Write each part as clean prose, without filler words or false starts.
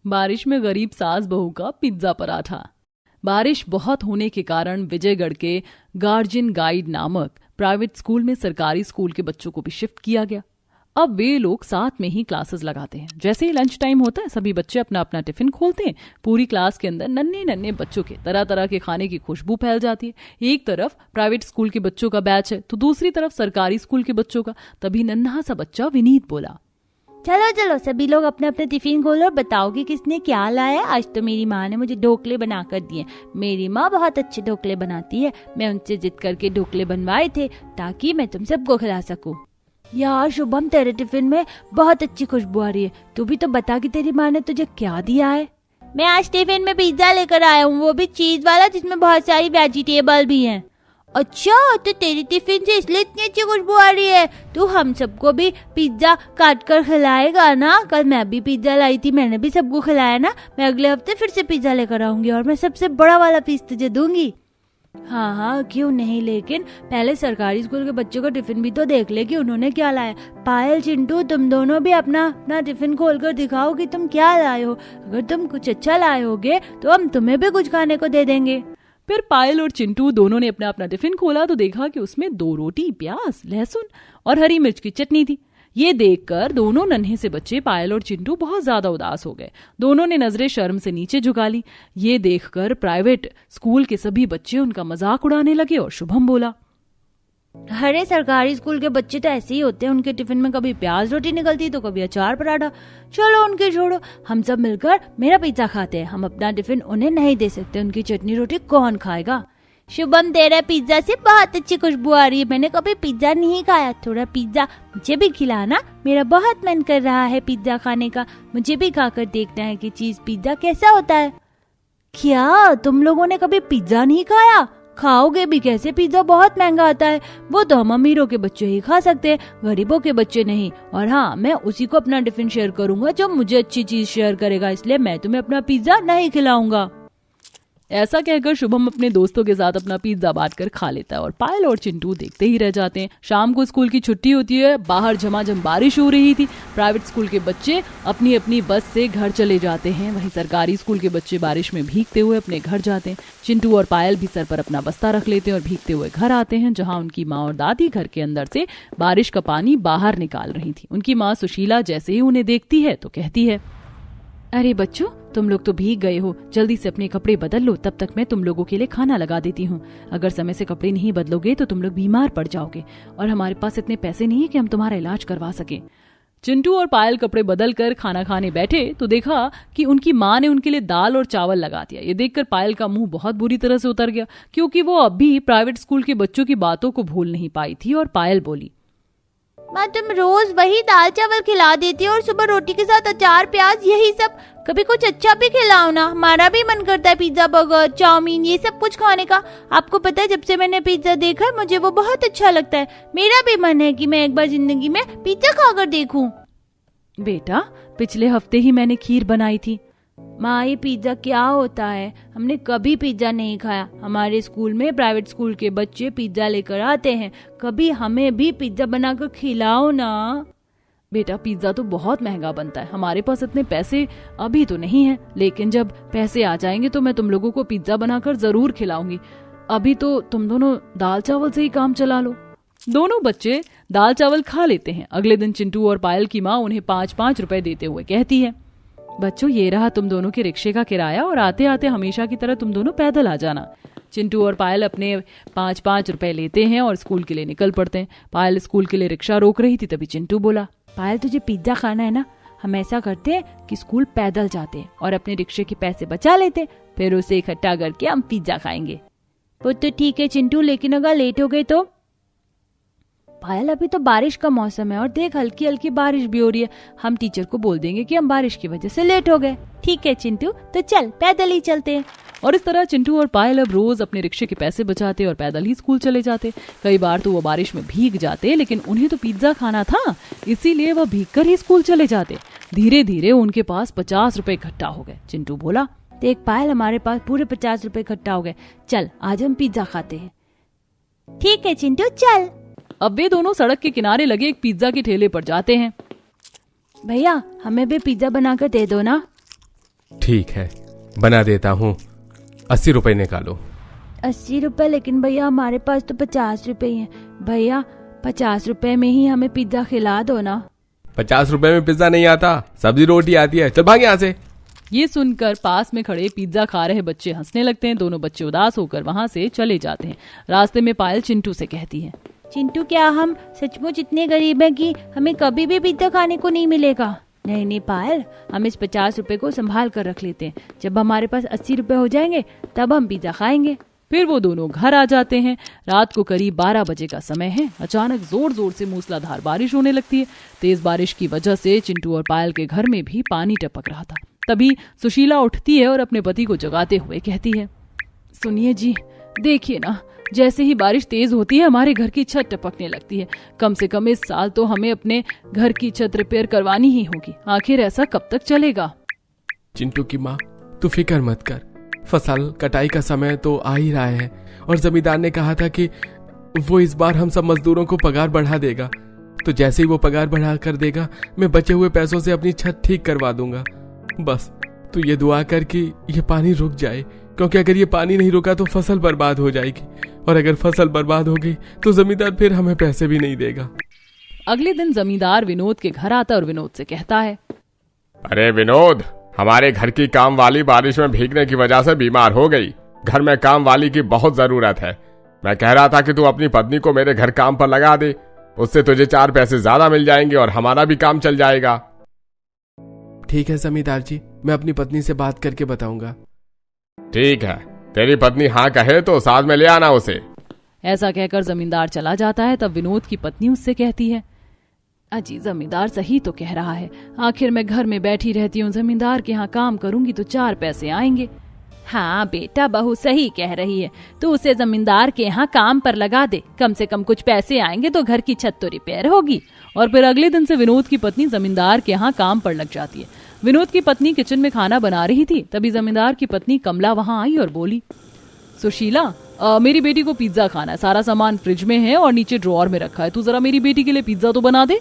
बारिश में गरीब सास बहू का पिज्जा पराठा। बारिश बहुत होने के कारण विजयगढ़ के गार्जियन गाइड नामक प्राइवेट स्कूल में सरकारी स्कूल के बच्चों को भी शिफ्ट किया गया। अब वे लोग साथ में ही क्लासेस लगाते हैं। जैसे ही लंच टाइम होता है सभी बच्चे अपना अपना टिफिन खोलते हैं। पूरी क्लास के अंदर नन्हे नन्हे बच्चों के तरह तरह के खाने की खुशबू फैल जाती है। एक तरफ प्राइवेट स्कूल के बच्चों का बैच है तो दूसरी तरफ सरकारी स्कूल के बच्चों का। तभी नन्हा सा बच्चा विनीत बोला, चलो चलो सभी लोग अपने अपने टिफिन खोलो और बताओ कि किसने क्या लाया। आज तो मेरी माँ ने मुझे ढोकले बना कर दिए। मेरी माँ बहुत अच्छे ढोकले बनाती है। मैं उनसे जिद करके ढोकले बनवाए थे ताकि मैं तुम सबको खिला सकूं। यार शुभम, तेरे टिफिन में बहुत अच्छी खुशबू आ रही है। तू भी तो बता कि तेरी माँ ने तुझे क्या दिया है। मैं आज टिफिन में पिज्जा लेकर आया हूँ, वो भी चीज वाला जिसमें बहुत सारी वेजिटेबल भी हैं। अच्छा, तो तेरी टिफिन से इसलिए इतनी अच्छी खुशबू आ रही है। तू हम सबको भी पिज्जा काट कर खिलाएगा ना। कल मैं भी पिज्जा लाई थी, मैंने भी सबको खिलाया ना। मैं अगले हफ्ते फिर से पिज्जा लेकर आऊंगी और मैं सबसे बड़ा वाला पीस तुझे दूंगी। हाँ हाँ क्यों नहीं, लेकिन पहले सरकारी स्कूल के बच्चों का टिफिन भी तो देख ले कि उन्होंने क्या लाया। पायल, चिंटू, तुम दोनों भी अपना अपना टिफिन खोलकर दिखाओ कि तुम क्या लाए हो। अगर तुम कुछ अच्छा लाए होगे तो हम तुम्हें भी कुछ खाने को दे देंगे। फिर पायल और चिंटू दोनों ने अपना अपना टिफिन खोला तो देखा कि उसमें 2 रोटी, प्याज, लहसुन और हरी मिर्च की चटनी थी। ये देखकर दोनों नन्हे से बच्चे पायल और चिंटू बहुत ज्यादा उदास हो गए। दोनों ने नजरें शर्म से नीचे झुका ली। ये देखकर प्राइवेट स्कूल के सभी बच्चे उनका मजाक उड़ाने लगे और शुभम बोला, अरे सरकारी स्कूल के बच्चे तो ऐसे ही होते हैं। उनके टिफिन में कभी प्याज रोटी निकलती तो कभी अचार पराठा। चलो उनके छोड़ो, हम सब मिलकर मेरा पिज्जा खाते हैं। हम अपना टिफिन उन्हें नहीं दे सकते, उनकी चटनी रोटी कौन खाएगा। शुभम, तेरे पिज्जा से बहुत अच्छी खुशबू आ रही है। मैंने कभी पिज्जा नहीं खाया, थोड़ा पिज्जा मुझे भी खिलाना। मेरा बहुत मन कर रहा है पिज्जा खाने का। मुझे भी खाकर देखना है कि चीज पिज्जा कैसा होता है। क्या तुम लोगों ने कभी पिज्जा नहीं खाया? खाओगे भी कैसे? पिज्जा बहुत महंगा आता है। वो तो हम अमीरों के बच्चे ही खा सकते हैं, गरीबों के बच्चे नहीं। और हाँ, मैं उसी को अपना टिफिन शेयर करूंगा जो मुझे अच्छी चीज शेयर करेगा, इसलिए मैं तुम्हें अपना पिज्जा नहीं खिलाऊंगा। ऐसा कहकर शुभम अपने दोस्तों के साथ अपना पिज्जा बांटकर खा लेता है और पायल और चिंटू देखते ही रह जाते हैं। शाम को स्कूल की छुट्टी होती है। बाहर झमाझम बारिश हो रही थी। प्राइवेट स्कूल के बच्चे अपनी अपनी बस से घर चले जाते हैं। वहीं सरकारी स्कूल के बच्चे बारिश में भीगते हुए अपने घर जाते हैं। चिंटू और पायल भी सर पर अपना बस्ता रख लेते हैं और भीगते हुए घर आते हैं, जहाँ उनकी माँ और दादी घर के अंदर से बारिश का पानी बाहर निकाल रही थी। उनकी माँ सुशीला जैसे ही उन्हें देखती है तो कहती है, अरे बच्चों, तुम लोग तो भीग गए हो, जल्दी से अपने कपड़े बदल लो, तब तक मैं तुम लोगों के लिए खाना लगा देती हूँ। अगर समय से कपड़े नहीं बदलोगे तो तुम लोग बीमार पड़ जाओगे और हमारे पास इतने पैसे नहीं है कि हम तुम्हारा इलाज करवा सके। चिंटू और पायल कपड़े बदल कर खाना खाने बैठे तो देखा कि उनकी माँ ने उनके लिए दाल और चावल लगा दिया। ये देखकर पायल का मुंह बहुत बुरी तरह से उतर गया, क्योंकि वो अभी प्राइवेट स्कूल के बच्चों की बातों को भूल नहीं पाई थी। और पायल बोली, माँ, तुम रोज वही दाल चावल खिला देती हो और सुबह रोटी के साथ अचार, प्याज, यही सब। कभी कुछ अच्छा भी खिलाओ ना। हमारा भी मन करता है पिज्जा, बर्गर, चाउमीन, ये सब कुछ खाने का। आपको पता है, जब से मैंने पिज्जा देखा है मुझे वो बहुत अच्छा लगता है। मेरा भी मन है कि मैं एक बार जिंदगी में पिज्जा खाकर देखूं। बेटा, पिछले हफ्ते ही मैंने खीर बनाई थी। माँ, ये पिज्जा क्या होता है? हमने कभी पिज्जा नहीं खाया। हमारे स्कूल में प्राइवेट स्कूल के बच्चे पिज्जा लेकर आते हैं, कभी हमें भी पिज्जा बनाकर खिलाओ ना। बेटा, पिज्जा तो बहुत महंगा बनता है, हमारे पास इतने पैसे अभी तो नहीं है, लेकिन जब पैसे आ जाएंगे तो मैं तुम लोगों को पिज्जा बनाकर जरूर खिलाऊंगी। अभी तो तुम दोनों दाल चावल से ही काम चला लो। दोनों बच्चे दाल चावल खा लेते हैं। अगले दिन चिंटू और पायल की माँ उन्हें 5-5 रुपए देते हुए कहती है, बच्चों, ये रहा तुम दोनों के रिक्शे का किराया और आते आते हमेशा की तरह तुम दोनों पैदल आ जाना। चिंटू और पायल अपने 5-5 रुपए लेते हैं और स्कूल के लिए निकल पड़ते हैं। पायल स्कूल के लिए रिक्शा रोक रही थी, तभी चिंटू बोला, पायल, तुझे पिज्जा खाना है ना? हम ऐसा करते हैं कि स्कूल पैदल जाते हैं और अपने रिक्शे के पैसे बचा लेते, फिर उसे इकट्ठा करके हम पिज्जा खाएंगे। वो तो ठीक है चिंटू, लेकिन अगर लेट हो गए तो? पायल, अभी तो बारिश का मौसम है और देख हल्की हल्की बारिश भी हो रही है। हम टीचर को बोल देंगे कि हम बारिश की वजह से लेट हो गए। ठीक है चिंटू, तो चल पैदल ही चलते हैं। और इस तरह चिंटू और पायल अब रोज अपने रिक्शे के पैसे बचाते और पैदल ही स्कूल चले जाते। कई बार तो वो बारिश में भीग जाते, लेकिन उन्हें तो पिज्जा खाना था, इसीलिए वह भीग कर ही स्कूल चले जाते। धीरे धीरे उनके पास 50 रुपए इकट्ठा हो गए। चिंटू बोला, देख पायल, हमारे पास पूरे 50 रुपए इकट्ठा हो गए। चल आज हम पिज्जा खाते हैं। ठीक है चिंटू, चल। अब वे दोनों सड़क के किनारे लगे एक पिज्जा के ठेले पर जाते हैं। भैया, हमें भी पिज्जा बनाकर दे दो ना। ठीक है, बना देता हूँ। 80 रुपए निकालो। 80 रुपए? लेकिन भैया हमारे पास तो 50 रुपए ही हैं। भैया 50 रुपए में ही हमें पिज्जा खिला दो ना। 50 रुपए में पिज्जा नहीं आता, सब्जी रोटी आती है। चल भाग यहाँ से। ये सुनकर पास में खड़े पिज्जा खा रहे बच्चे हंसने लगते हैं। दोनों बच्चे उदास होकर वहां से चले जाते हैं। रास्ते में पायल चिंटू से कहती है, चिंटू क्या हम सचमुच इतने गरीब हैं कि हमें कभी भी पिज्जा खाने को नहीं मिलेगा? नहीं नहीं पायल, हम इस 50 रुपए को संभाल कर रख लेते हैं। जब हमारे पास 80 रुपए हो जाएंगे तब हम पिज्जा खाएंगे। फिर वो दोनों घर आ जाते हैं। रात को करीब 12 बजे का समय है। अचानक जोर जोर से मूसलाधार बारिश होने लगती है। तेज बारिश की वजह से चिंटू और पायल के घर में भी पानी टपक रहा था। तभी सुशीला उठती है और अपने पति को जगाते हुए कहती है, सुनिए जी, देखिए ना, जैसे ही बारिश तेज होती है हमारे घर की छत टपकने लगती है। कम से कम इस साल तो हमें अपने घर की छत रिपेयर करवानी ही होगी। आखिर ऐसा कब तक चलेगा? चिंटू की माँ, तू फिक्र मत कर। फसल कटाई का समय तो आ ही रहा है और जमींदार ने कहा था कि वो इस बार हम सब मजदूरों को पगार बढ़ा देगा। तो जैसे ही वो पगार बढ़ा कर देगा, मैं बचे हुए पैसों से अपनी छत ठीक करवा दूंगा। बस तू ये दुआ कर कि ये पानी रुक जाए, क्योंकि अगर ये पानी नहीं रुका तो फसल बर्बाद हो जाएगी, और अगर फसल बर्बाद हो गई तो जमींदार फिर हमें पैसे भी नहीं देगा। अगले दिन जमींदार विनोद के घर आता और विनोद से कहता है, अरे विनोद, हमारे घर की काम वाली बारिश में भीगने की वजह से बीमार हो गई। घर में काम वाली की बहुत जरूरत है। मैं कह रहा था कि तू अपनी पत्नी को मेरे घर काम पर लगा दे, उससे तुझे 4 पैसे ज्यादा मिल जाएंगे और हमारा भी काम चल जाएगा। ठीक है जमींदार जी, मैं अपनी पत्नी से बात करके बताऊंगा। ठीक है, तेरी पत्नी हाँ कहे तो साथ में ले आना उसे। ऐसा कहकर जमींदार चला जाता है। तब विनोद की पत्नी उससे कहती है, अजी जमींदार सही तो कह रहा है। आखिर मैं घर में बैठी रहती हूँ, जमींदार के यहाँ काम करूंगी तो 4 पैसे आएंगे। हाँ बेटा, बहू सही कह रही है। तू उसे जमींदार के यहाँ काम पर लगा दे, कम से कम कुछ पैसे आएंगे तो घर की छत तो रिपेयर होगी। और फिर अगले दिन से विनोद की पत्नी जमींदार के यहाँ काम पर लग जाती है। विनोद की पत्नी किचन में खाना बना रही थी। तभी जमींदार की पत्नी कमला वहां आई और बोली, सुशीला, मेरी बेटी को पिज्जा खाना है। सारा सामान फ्रिज में है और नीचे ड्रॉअर में रखा है। तू जरा मेरी बेटी के लिए पिज्जा तो बना दे।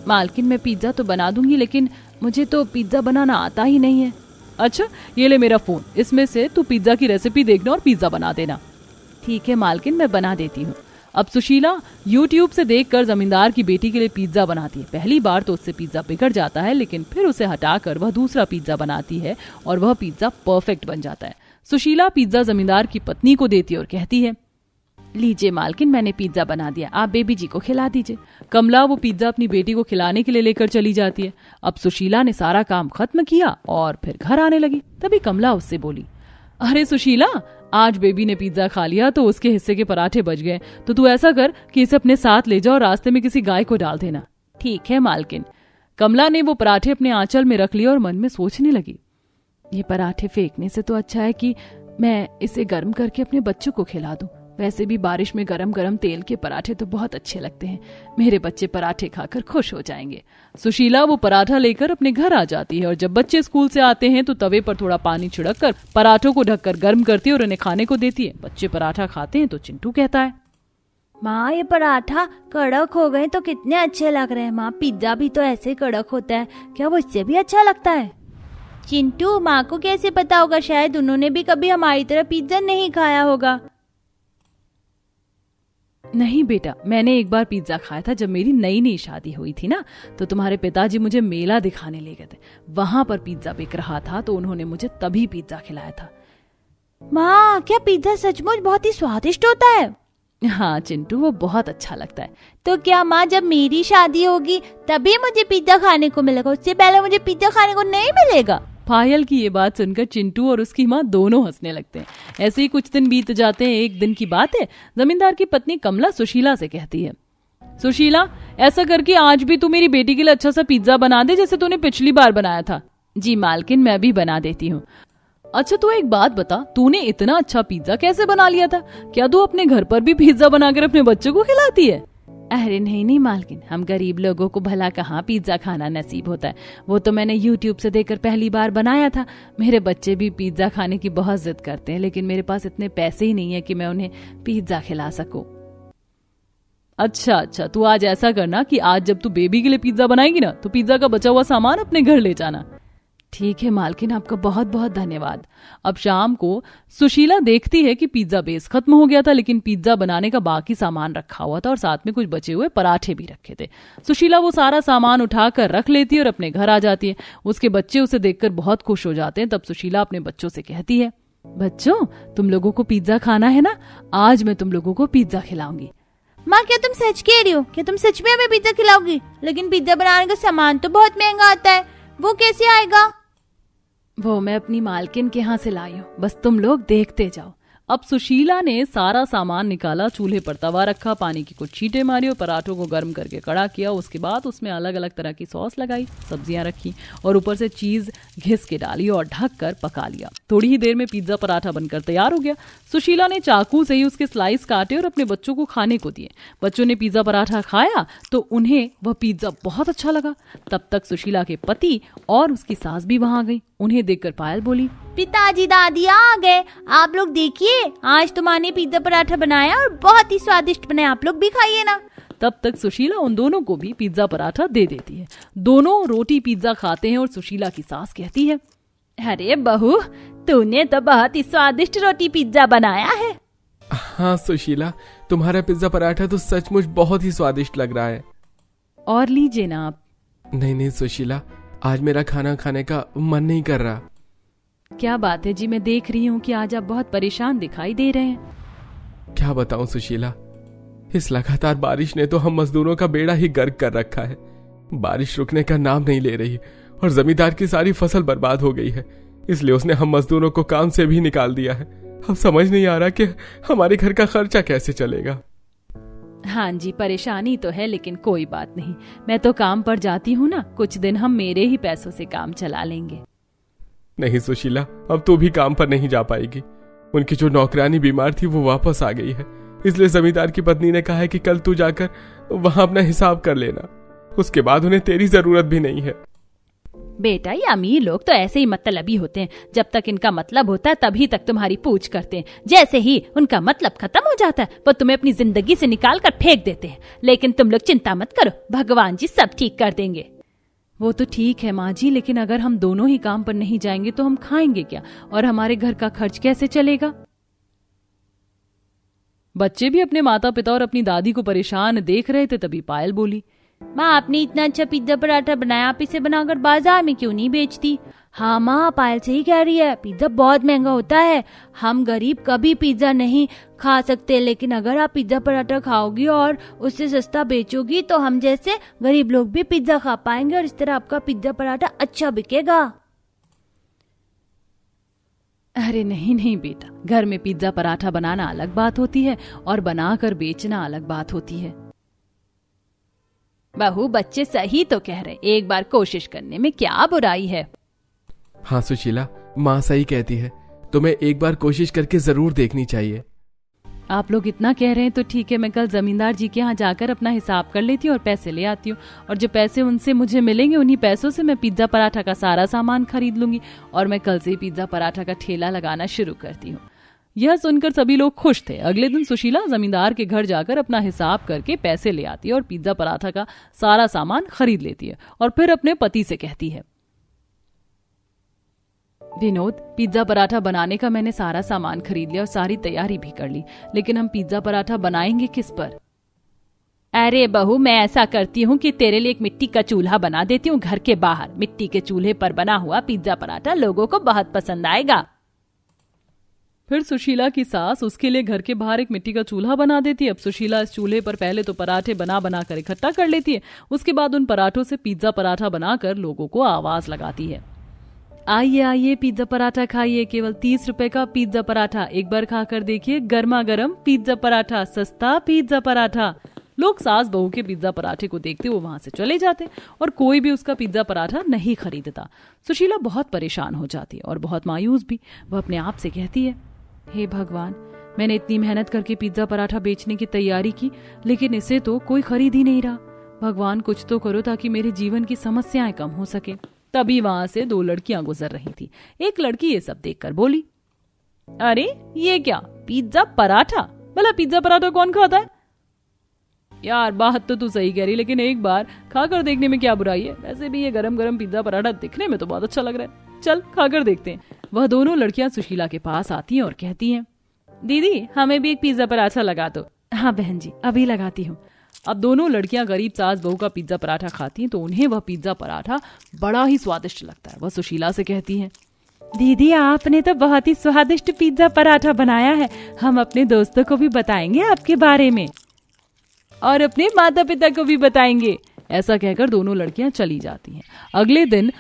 मालकिन, मैं पिज्जा तो बना दूंगी, लेकिन मुझे तो पिज्जा बनाना आता ही नहीं है। अच्छा, ये ले मेरा फोन, इसमें से तू पिज्जा की रेसिपी देखना और पिज्जा बना देना। ठीक है मालकिन, मैं बना देती हूँ। अब सुशीला YouTube से देखकर जमींदार की बेटी के लिए पिज्जा बनाती है। पहली बार तो उससे पिज्जा बिगड़ जाता है, लेकिन फिर उसे हटाकर वह दूसरा पिज्जा बनाती है और वह पिज्जा परफेक्ट बन जाता है। सुशीला पिज्जा जमींदार की पत्नी को देती है और कहती है, लीजिए मालकिन, मैंने पिज्जा बना दिया, आप बेबी जी को खिला दीजिए। कमला वो पिज्जा अपनी बेटी को खिलाने के लिए लेकर चली जाती है। अब सुशीला ने सारा काम खत्म किया और फिर घर आने लगी। तभी कमला उससे बोली, अरे सुशीला, आज बेबी ने पिज्जा खा लिया तो उसके हिस्से के पराठे बच गए। तो तू ऐसा कर कि इसे अपने साथ ले जाओ और रास्ते में किसी गाय को डाल देना। ठीक है मालकिन। कमला ने वो पराठे अपने आंचल में रख लिए और मन में सोचने लगी, ये पराठे फेंकने से तो अच्छा है कि मैं इसे गर्म करके अपने बच्चों को खिला दूं। वैसे भी बारिश में गरम गरम तेल के पराठे तो बहुत अच्छे लगते हैं। मेरे बच्चे पराठे खाकर खुश हो जाएंगे। सुशीला वो पराठा लेकर अपने घर आ जाती है और जब बच्चे स्कूल से आते हैं तो तवे पर थोड़ा पानी छिड़क कर पराठों को ढककर गर्म करती है और उन्हें खाने को देती है। बच्चे पराठा खाते हैं तो चिंटू कहता है, माँ ये पराठा कड़क हो गए तो कितने अच्छे लग रहे हैं। माँ पिज्जा भी तो ऐसे कड़क होता है, क्या वो इससे भी अच्छा लगता है? चिंटू, माँ को कैसे पता होगा? शायद उन्होंने भी कभी हमारी तरह पिज्जा नहीं खाया होगा। नहीं बेटा, मैंने एक बार पिज्जा खाया था जब मेरी नई नई शादी हुई थी ना, तो तुम्हारे पिताजी मुझे मेला दिखाने ले गए थे। वहां पर पिज्जा बिक रहा था तो उन्होंने मुझे तभी पिज्जा खिलाया था। माँ, क्या पिज्जा सचमुच बहुत ही स्वादिष्ट होता है? हाँ चिंटू, वो बहुत अच्छा लगता है। तो क्या माँ, जब मेरी शादी होगी तभी मुझे पिज्जा खाने को मिलेगा? उससे पहले मुझे पिज्जा खाने को नहीं मिलेगा? पायल की ये बात सुनकर चिंटू और उसकी माँ दोनों हंसने लगते हैं। ऐसे ही कुछ दिन बीत जाते हैं। एक दिन की बात है, जमींदार की पत्नी कमला सुशीला से कहती है, सुशीला, ऐसा करके आज भी तू मेरी बेटी के लिए अच्छा सा पिज्जा बना दे जैसे तूने पिछली बार बनाया था। जी मालकिन, मैं भी बना देती हूँ। अच्छा तो एक बात बता, तूने इतना अच्छा पिज्जा कैसे बना लिया था? क्या तू अपने घर पर भी पिज्जा बनाकर अपने बच्चों को खिलाती है? अरे नहीं मालकिन, हम गरीब लोगों को भला कहाँ पिज्जा खाना नसीब होता है। वो तो मैंने YouTube से देखकर पहली बार बनाया था। मेरे बच्चे भी पिज्जा खाने की बहुत जिद करते हैं, लेकिन मेरे पास इतने पैसे ही नहीं है कि मैं उन्हें पिज्जा खिला सकूं। अच्छा, तू आज ऐसा करना कि आज जब तू बेबी के लिए पिज्जा बनाएगी ना, तो पिज्जा का बचा हुआ सामान अपने घर ले जाना। ठीक है मालकिन, आपका बहुत बहुत धन्यवाद। अब शाम को सुशीला देखती है कि पिज्जा बेस खत्म हो गया था, लेकिन पिज्जा बनाने का बाकी सामान रखा हुआ था और साथ में कुछ बचे हुए पराठे भी रखे थे। सुशीला वो सारा सामान उठाकर रख लेती है और अपने घर आ जाती है। उसके बच्चे उसे देखकर बहुत खुश हो जाते हैं। तब सुशीला अपने बच्चों से कहती है, बच्चों तुम लोगों को पिज्जा खाना है ना, आज मैं तुम लोगों को पिज्जा खिलाऊंगी। माँ क्या तुम सच कह रही हो? क्या तुम सच में हमें पिज्जा खिलाओगी? लेकिन पिज्जा बनाने का सामान तो बहुत महंगा आता है, वो कैसे आएगा? वो मैं अपनी मालकिन के यहाँ से लाई हूँ, बस तुम लोग देखते जाओ। अब सुशीला ने सारा सामान निकाला, चूल्हे पर तवा रखा, पानी की कुछ छींटे मारी और पराठों को गर्म करके कड़ा किया। उसके बाद उसमें अलग अलग तरह की सॉस लगाई, सब्जियां रखी और ऊपर से चीज घिस के डाली और ढक कर पका लिया। थोड़ी ही देर में पिज्जा पराठा बनकर तैयार हो गया। सुशीला ने चाकू से ही उसके स्लाइस काटे और अपने बच्चों को खाने को दिए। बच्चों ने पिज्जा पराठा खाया तो उन्हें वह पिज्जा बहुत अच्छा लगा। तब तक सुशीला के पति और उसकी सास भी वहां आ गई। उन्हें देखकर पायल बोली, पिताजी दादी आ गए, आप लोग देखिए, आज तुम्हारे पिज्जा पराठा बनाया और बहुत ही स्वादिष्ट बनाया, आप लोग भी खाइए ना। तब तक सुशीला उन दोनों को भी पिज्जा पराठा दे देती है। दोनों रोटी पिज्जा खाते हैं और सुशीला की सास कहती है, अरे बहू, तूने तो बहुत ही स्वादिष्ट रोटी पिज्जा बनाया है। हाँ सुशीला, तुम्हारा पिज्जा पराठा तो सचमुच बहुत ही स्वादिष्ट लग रहा है। और लीजिए ना आप। नहीं सुशीला, आज मेरा खाना खाने का मन नहीं कर रहा। क्या बात है जी, मैं देख रही हूँ कि आज आप बहुत परेशान दिखाई दे रहे हैं। क्या बताऊं सुशीला, इस लगातार बारिश ने तो हम मजदूरों का बेड़ा ही गर्क कर रखा है। बारिश रुकने का नाम नहीं ले रही और जमींदार की सारी फसल बर्बाद हो गई है, इसलिए उसने हम मजदूरों को काम से भी निकाल दिया है। अब समझ नहीं आ रहा कि हमारे घर का खर्चा कैसे चलेगा। हाँ जी, परेशानी तो है, लेकिन कोई बात नहीं, मैं तो काम पर जाती हूँ ना, कुछ दिन हम मेरे ही पैसों से काम चला लेंगे। नहीं सुशीला, अब तू भी काम पर नहीं जा पाएगी। उनकी जो नौकरानी बीमार थी वो वापस आ गई है, इसलिए जमींदार की पत्नी ने कहा है कि कल तू जाकर वहां अपना हिसाब कर लेना। उसके बाद उन्हें तेरी जरूरत भी नहीं है। बेटा, ये अमीर लोग तो ऐसे ही मतलबी होते हैं, जब तक इनका मतलब होता है तभी तक तुम्हारी पूछ करते हैं, जैसे ही उनका मतलब खत्म हो जाता है वो तुम्हें अपनी जिंदगी से निकाल कर फेंक देते हैं। लेकिन तुम लोग चिंता मत करो, भगवान जी सब ठीक कर देंगे। वो तो ठीक है माँ जी, लेकिन अगर हम दोनों ही काम पर नहीं जाएंगे तो हम खाएंगे क्या और हमारे घर का खर्च कैसे चलेगा? बच्चे भी अपने माता पिता और अपनी दादी को परेशान देख रहे थे। तभी पायल बोली, माँ, आपने इतना अच्छा पिज्जा पराठा बनाया, आप इसे बनाकर बाजार में क्यों नहीं बेचती? हाँ माँ, पायल सही कह रही है, पिज्जा बहुत महंगा होता है, हम गरीब कभी पिज्जा नहीं खा सकते, लेकिन अगर आप पिज्जा पराठा खाओगी और उससे सस्ता बेचोगी तो हम जैसे गरीब लोग भी पिज्जा खा पाएंगे और इस तरह आपका पिज्जा पराठा अच्छा बिकेगा। अरे नहीं नहीं बेटा, घर में पिज्जा पराठा बनाना अलग बात होती है और बनाकर बेचना अलग बात होती है। बहू, बच्चे सही तो कह रहे, एक बार कोशिश करने में क्या बुराई है। हाँ सुशीला, माँ सही कहती है, तुम्हें एक बार कोशिश करके जरूर देखनी चाहिए। आप लोग इतना कह रहे हैं तो ठीक है, मैं कल जमींदार जी के यहाँ जाकर अपना हिसाब कर लेती हूँ और पैसे ले आती हूँ, और जो पैसे उनसे मुझे मिलेंगे उन्हीं पैसों से मैं पिज्जा पराठा का सारा सामान खरीद लूंगी और मैं कल से ही पिज्जा पराठा का ठेला लगाना शुरू करती हूँ। यह सुनकर सभी लोग खुश थे। अगले दिन सुशीला जमींदार के घर जाकर अपना हिसाब करके पैसे ले आती है और पिज्जा पराठा का सारा सामान खरीद लेती है और फिर अपने पति से कहती है, विनोद, पिज्जा पराठा बनाने का मैंने सारा सामान खरीद लिया और सारी तैयारी भी कर ली, लेकिन हम पिज्जा पराठा बनाएंगे किस पर? अरे बहू, मैं ऐसा करती हूँ कि तेरे लिए एक मिट्टी का चूल्हा बना देती हूँ घर के बाहर। मिट्टी के चूल्हे पर बना हुआ पिज्जा पराठा लोगों को बहुत पसंद आएगा। फिर सुशीला की सास उसके लिए घर के बाहर एक मिट्टी का चूल्हा बना देती है। अब सुशीला इस चूल्हे पर पहले तो पराठे बना बना कर इकट्ठा कर लेती है, उसके बाद उन पराठों से पिज्जा पराठा बनाकर लोगों को आवाज लगाती है, आइए आइए पिज्जा पराठा खाइए, केवल 30 रुपए का पिज्जा पराठा, एक बार खाकर देखिए, गर्मा गर्म पिज्जा पराठा, सस्ता पिज्जा पराठा। लोग सास बहू के पिज्जा पराठे को देखते वो वहां से चले जाते और कोई भी उसका पिज्जा पराठा नहीं खरीदता। सुशीला बहुत परेशान हो जाती है और बहुत मायूस भी। वह अपने आप से कहती है, हे भगवान, मैंने इतनी मेहनत करके पिज्जा पराठा बेचने की तैयारी की, लेकिन इसे तो कोई खरीद ही नहीं रहा। भगवान कुछ तो करो ताकि मेरे जीवन की समस्याएं कम हो सके। तभी वहां से 2 लड़कियां गुजर रही थी। एक लड़की ये सब देखकर बोली, अरे ये क्या, पिज्जा पराठा? भला पिज्जा पराठा कौन खाता है? यार बात तो तू सही कह रही, लेकिन एक बार खाकर देखने में क्या बुराई है। वैसे भी ये गरम गरम पिज्जा पराठा दिखने में तो बहुत अच्छा लग रहा है, चल खाकर देखते हैं। वह दोनों लड़कियां सुशीला के पास आती हैं और कहती हैं, दीदी हमें भी एक पिज्जा पराठा लगा दो। हाँ बहन जी, अभी लगाती हूँ। अब दोनों लड़कियां गरीब सास बहू का पिज्जा पराठा खाती हैं तो उन्हें वह पिज्जा पराठा बड़ा ही स्वादिष्ट लगता है। वह सुशीला से कहती हैं, दीदी आपने तो बहुत ही स्वादिष्ट पिज्जा पराठा बनाया है, हम अपने दोस्तों को भी बताएंगे आपके बारे में और अपने माता पिता को भी बताएंगे। ऐसा कहकर दोनों लड़कियां चली जाती हैं। अगले दिन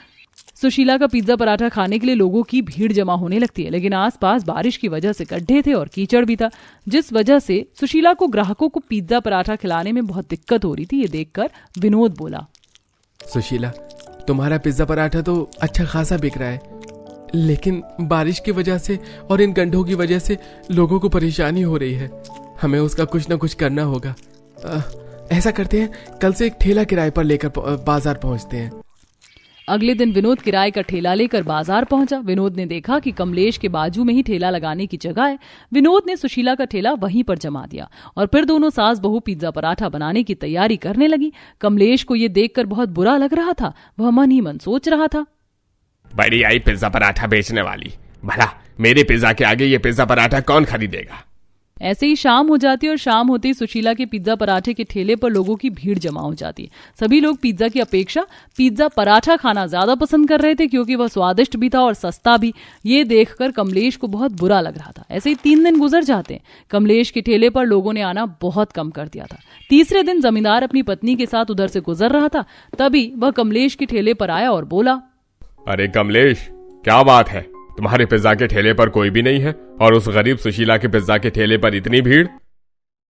सुशीला का पिज्जा पराठा खाने के लिए लोगों की भीड़ जमा होने लगती है, लेकिन आसपास बारिश की वजह से गड्ढे थे और कीचड़ भी था, जिस वजह से सुशीला को ग्राहकों को पिज्जा पराठा खिलाने में बहुत दिक्कत हो रही थी। ये देखकर विनोद बोला, सुशीला तुम्हारा पिज्जा पराठा तो अच्छा खासा बिक रहा है, लेकिन बारिश की वजह से और इन गड्ढों की वजह से लोगों को परेशानी हो रही है। हमें उसका कुछ ना कुछ करना होगा। ऐसा करते हैं, कल से एक ठेला किराए पर लेकर बाजार पहुंचते हैं। अगले दिन विनोद किराए का ठेला लेकर बाजार पहुंचा। विनोद ने देखा कि कमलेश के बाजू में ही ठेला लगाने की जगह है। विनोद ने सुशीला का ठेला वहीं पर जमा दिया और फिर दोनों सास बहू पिज्जा पराठा बनाने की तैयारी करने लगी। कमलेश को यह देखकर बहुत बुरा लग रहा था। वह मन ही मन सोच रहा था, बड़ी आई पिज्जा पराठा बेचने वाली, भला मेरे पिज्जा के आगे ये पिज्जा पराठा कौन खरीदेगा। ऐसे ही शाम हो जाती और शाम होते ही सुशीला के पिज्जा पराठे के ठेले पर लोगों की भीड़ जमा हो जाती। सभी लोग पिज्जा की अपेक्षा पिज्जा पराठा खाना ज्यादा पसंद कर रहे थे, क्योंकि वह स्वादिष्ट भी था और सस्ता भी। ये देखकर कमलेश को बहुत बुरा लग रहा था। ऐसे ही 3 दिन गुजर जाते। कमलेश के ठेले पर लोगों ने आना बहुत कम कर दिया था। तीसरे दिन जमींदार अपनी पत्नी के साथ उधर से गुजर रहा था, तभी वह कमलेश के ठेले पर आया और बोला, अरे कमलेश, क्या बात है, तुम्हारे पिज्जा के ठेले पर कोई भी नहीं है और उस गरीब सुशीला के पिज्जा के ठेले पर इतनी भीड़।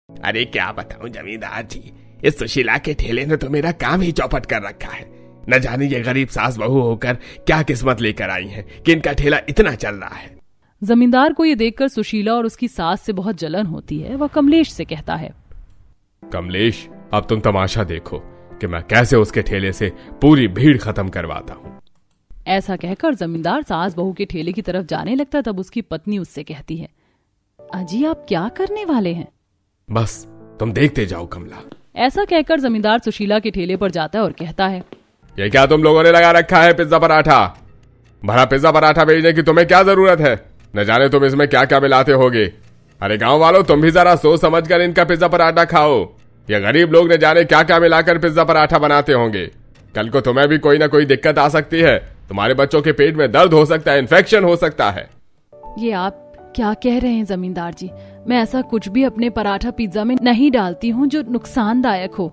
अरे क्या बताऊं जमींदार जी, इस सुशीला के ठेले ने तो मेरा काम ही चौपट कर रखा है। न जाने ये गरीब सास बहू होकर क्या किस्मत लेकर आई हैं कि इनका ठेला इतना चल रहा है। जमींदार को ये देखकर सुशीला और उसकी सास से बहुत जलन होती है। वह कमलेश से कहता है, कमलेश, अब तुम तमाशा देखो कि मैं कैसे उसके ठेले से पूरी भीड़ खत्म करवाता हूँ। ऐसा कहकर जमींदार सास बहू के ठेले की तरफ जाने लगता। तब उसकी पत्नी उससे कहती है, अजी आप क्या करने वाले हैं। बस तुम देखते जाओ कमला। ऐसा कहकर जमींदार सुशीला के ठेले पर जाता है और कहता है, ये क्या तुम लोगों ने लगा रखा है पिज्जा पराठा। भला पिज्जा पराठा बेचने की तुम्हें क्या जरूरत है, न जाने तुम इसमें क्या क्या मिलाते होगे। अरे गांव वालों, तुम भी जरा सोच समझ कर इनका पिज्जा पराठा खाओ। ये गरीब लोग न जाने क्या क्या मिलाकर पिज्जा पराठा बनाते होंगे। कल को तुम्हें भी कोई ना कोई दिक्कत आ सकती है। तुम्हारे बच्चों के पेट में दर्द हो सकता है, इन्फेक्शन हो सकता है। ये आप क्या कह रहे हैं जमींदार जी, मैं ऐसा कुछ भी अपने पराठा पिज्जा में नहीं डालती हूँ जो नुकसानदायक हो।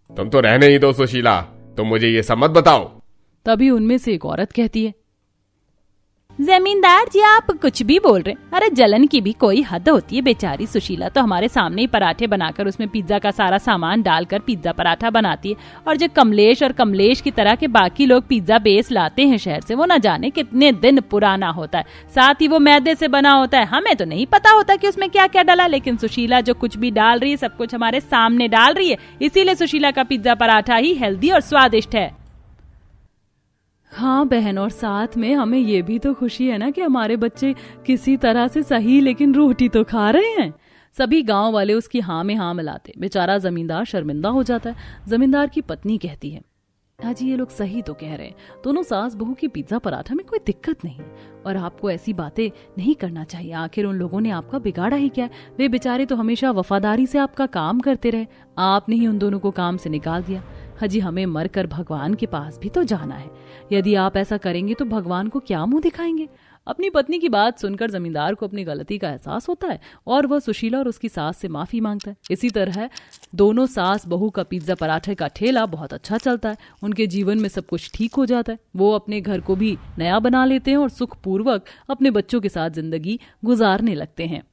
तुम तो रहने ही दो सुशीला, तुम मुझे ये सब मत बताओ। तभी उनमें से एक औरत कहती है, जमींदार जी आप कुछ भी बोल रहे हैं। अरे जलन की भी कोई हद होती है। बेचारी सुशीला तो हमारे सामने ही पराठे बनाकर उसमें पिज्जा का सारा सामान डालकर पिज्जा पराठा बनाती है, और जो कमलेश और कमलेश की तरह के बाकी लोग पिज्जा बेस लाते हैं शहर से, वो न जाने कितने दिन पुराना होता है, साथ ही वो मैदे से बना होता है। हमें तो नहीं पता होता कि उसमें क्या क्या डाला, लेकिन सुशीला जो कुछ भी डाल रही है सब कुछ हमारे सामने डाल रही है, इसीलिए सुशीला का पिज्जा पराठा ही हेल्दी और स्वादिष्ट है। हाँ बहन, और साथ में हमें ये भी तो खुशी है ना कि हमारे बच्चे किसी तरह से सही लेकिन रोटी तो खा रहे हैं। सभी गांव वाले उसकी हाँ में हाँ मिलाते। बेचारा जमींदार शर्मिंदा हो जाता है। जमींदार की पत्नी कहती है, हाजी ये लोग सही तो कह रहे हैं, दोनों सास बहू की पिज्जा पराठा में कोई दिक्कत नहीं, और आपको ऐसी बातें नहीं करना चाहिए। आखिर उन लोगों ने आपका बिगाड़ा ही क्या है, वे बेचारे तो हमेशा वफादारी से आपका काम करते रहे, आपने ही उन दोनों को काम से निकाल दिया। हाजी हमें मरकर भगवान के पास भी तो जाना है, यदि आप ऐसा करेंगे तो भगवान को क्या मुंह दिखाएंगे। अपनी पत्नी की बात सुनकर जमींदार को अपनी गलती का एहसास होता है और वह सुशीला और उसकी सास से माफी मांगता है। इसी तरह दोनों सास बहू का पिज्जा पराठे का ठेला बहुत अच्छा चलता है। उनके जीवन में सब कुछ ठीक हो जाता है। वो अपने घर को भी नया बना लेते हैं और सुखपूर्वक अपने बच्चों के साथ जिंदगी गुजारने लगते हैं।